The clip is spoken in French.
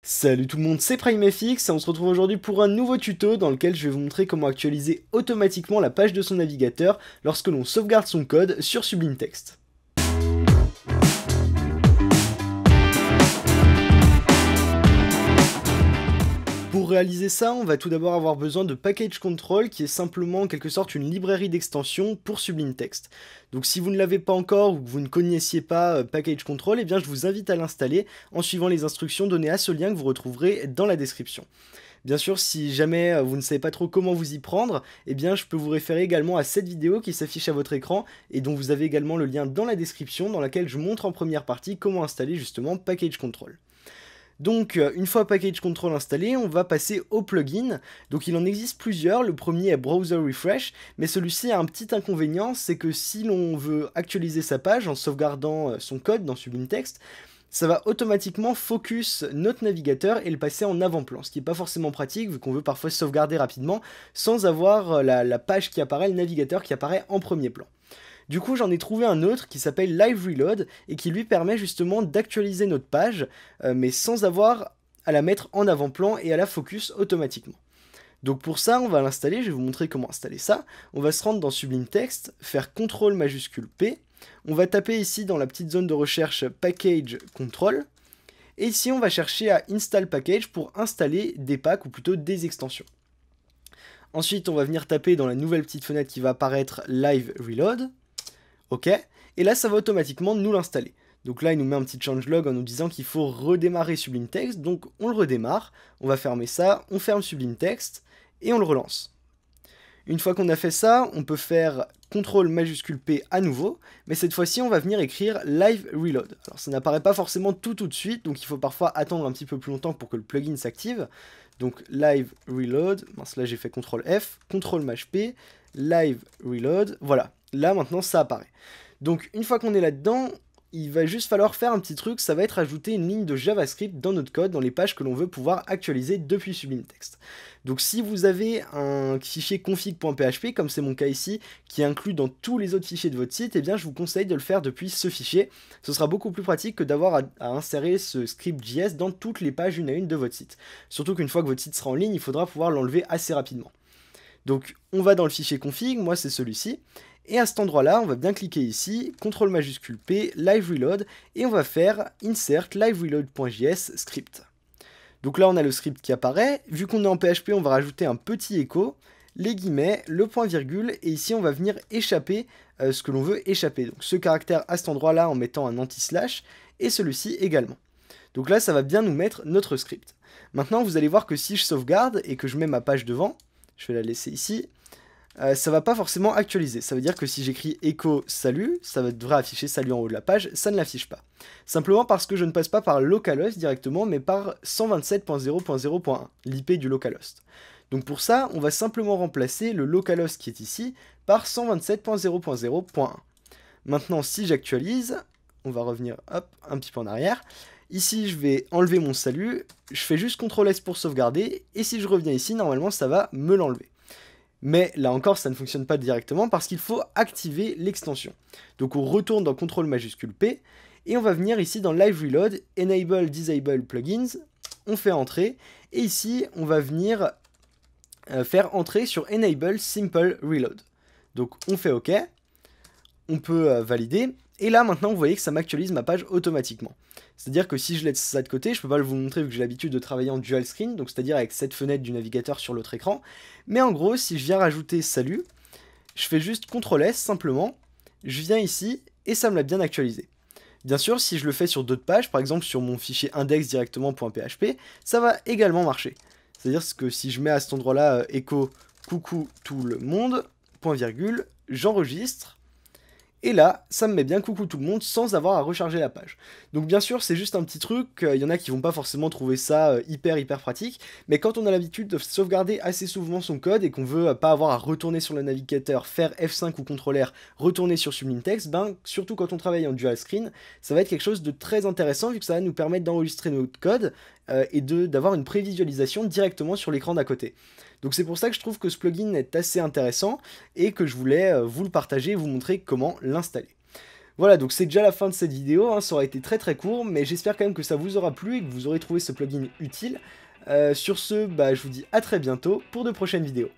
Salut tout le monde, c'est PrimeFX et on se retrouve aujourd'hui pour un nouveau tuto dans lequel je vais vous montrer comment actualiser automatiquement la page de son navigateur lorsque l'on sauvegarde son code sur Sublime Text. Pour réaliser ça, on va tout d'abord avoir besoin de Package Control qui est simplement en quelque sorte une librairie d'extensions pour Sublime Text. Donc si vous ne l'avez pas encore ou que vous ne connaissiez pas Package Control, eh bien je vous invite à l'installer en suivant les instructions données à ce lien que vous retrouverez dans la description. Bien sûr, si jamais vous ne savez pas trop comment vous y prendre, eh bien je peux vous référer également à cette vidéo qui s'affiche à votre écran et dont vous avez également le lien dans la description dans laquelle je montre en première partie comment installer justement Package Control. Donc une fois Package Control installé, on va passer au plugin. Donc il en existe plusieurs, le premier est Browser Refresh, mais celui-ci a un petit inconvénient, c'est que si l'on veut actualiser sa page en sauvegardant son code dans Sublime Text, ça va automatiquement focus notre navigateur et le passer en avant-plan, ce qui n'est pas forcément pratique vu qu'on veut parfois sauvegarder rapidement sans avoir la page qui apparaît, le navigateur qui apparaît en premier plan. Du coup, j'en ai trouvé un autre qui s'appelle Live Reload et qui lui permet justement d'actualiser notre page, mais sans avoir à la mettre en avant-plan et à la focus automatiquement. Donc pour ça, on va l'installer, je vais vous montrer comment installer ça. On va se rendre dans Sublime Text, faire CTRL majuscule P. On va taper ici dans la petite zone de recherche Package Control. Et ici, on va chercher à Install Package pour installer des packs ou plutôt des extensions. Ensuite, on va venir taper dans la nouvelle petite fenêtre qui va apparaître Live Reload. Ok, et là ça va automatiquement nous l'installer. Donc là il nous met un petit changelog en nous disant qu'il faut redémarrer Sublime Text, donc on le redémarre, on va fermer ça, on ferme Sublime Text, et on le relance. Une fois qu'on a fait ça, on peut faire CTRL majuscule P à nouveau, mais cette fois-ci on va venir écrire Live Reload. Alors ça n'apparaît pas forcément tout de suite, donc il faut parfois attendre un petit peu plus longtemps pour que le plugin s'active. Donc Live Reload, mince là j'ai fait CTRL F, CTRL maj P, Live Reload, voilà. Là, maintenant, ça apparaît. Donc, une fois qu'on est là-dedans, il va juste falloir faire un petit truc, ça va être ajouter une ligne de JavaScript dans notre code, dans les pages que l'on veut pouvoir actualiser depuis Sublime Text. Donc, si vous avez un fichier config.php, comme c'est mon cas ici, qui est inclus dans tous les autres fichiers de votre site, eh bien, je vous conseille de le faire depuis ce fichier. Ce sera beaucoup plus pratique que d'avoir à insérer ce script JS dans toutes les pages une à une de votre site. Surtout qu'une fois que votre site sera en ligne, il faudra pouvoir l'enlever assez rapidement. Donc, on va dans le fichier config, moi c'est celui-ci, et à cet endroit-là, on va bien cliquer ici, CTRL majuscule P, Live Reload, et on va faire Insert livereload.js script. Donc là, on a le script qui apparaît. Vu qu'on est en PHP, on va rajouter un petit écho, les guillemets, le point virgule, et ici, on va venir échapper ce que l'on veut échapper. Donc ce caractère à cet endroit-là en mettant un anti-slash, et celui-ci également. Donc là, ça va bien nous mettre notre script. Maintenant, vous allez voir que si je sauvegarde et que je mets ma page devant, je vais la laisser ici, ça va pas forcément actualiser. Ça veut dire que si j'écris echo salut, ça devrait afficher salut en haut de la page, ça ne l'affiche pas. Simplement parce que je ne passe pas par localhost directement, mais par 127.0.0.1, l'IP du localhost. Donc pour ça, on va simplement remplacer le localhost qui est ici par 127.0.0.1. Maintenant, si j'actualise, on va revenir hop, un petit peu en arrière. Ici, je vais enlever mon salut, je fais juste CTRL S pour sauvegarder, et si je reviens ici, normalement, ça va me l'enlever. Mais là encore, ça ne fonctionne pas directement parce qu'il faut activer l'extension. Donc on retourne dans CTRL majuscule P, et on va venir ici dans Live Reload, Enable Disable Plugins, on fait entrer, et ici, on va venir faire entrer sur Enable Simple Reload. Donc on fait OK, on peut valider, et là maintenant vous voyez que ça m'actualise ma page automatiquement. C'est-à-dire que si je laisse ça de côté, je peux pas vous montrer vu que j'ai l'habitude de travailler en dual screen, donc c'est-à-dire avec cette fenêtre du navigateur sur l'autre écran. Mais en gros, si je viens rajouter salut, je fais juste CTRL S simplement, je viens ici et ça me l'a bien actualisé. Bien sûr, si je le fais sur d'autres pages, par exemple sur mon fichier index directement.php, ça va également marcher. C'est-à-dire que si je mets à cet endroit-là echo coucou tout le monde, point virgule, j'enregistre. Et là, ça me met bien coucou tout le monde sans avoir à recharger la page. Donc bien sûr, c'est juste un petit truc, il y en a qui vont pas forcément trouver ça hyper pratique, mais quand on a l'habitude de sauvegarder assez souvent son code et qu'on veut pas avoir à retourner sur le navigateur, faire F5 ou CTRL R, retourner sur Sublime Text, ben surtout quand on travaille en dual screen, ça va être quelque chose de très intéressant vu que ça va nous permettre d'enregistrer notre code et d'avoir une prévisualisation directement sur l'écran d'à côté. Donc c'est pour ça que je trouve que ce plugin est assez intéressant et que je voulais vous le partager et vous montrer comment l'installer. Voilà, donc c'est déjà la fin de cette vidéo, hein, ça aura été très très court, mais j'espère quand même que ça vous aura plu et que vous aurez trouvé ce plugin utile. Sur ce, bah, je vous dis à très bientôt pour de prochaines vidéos.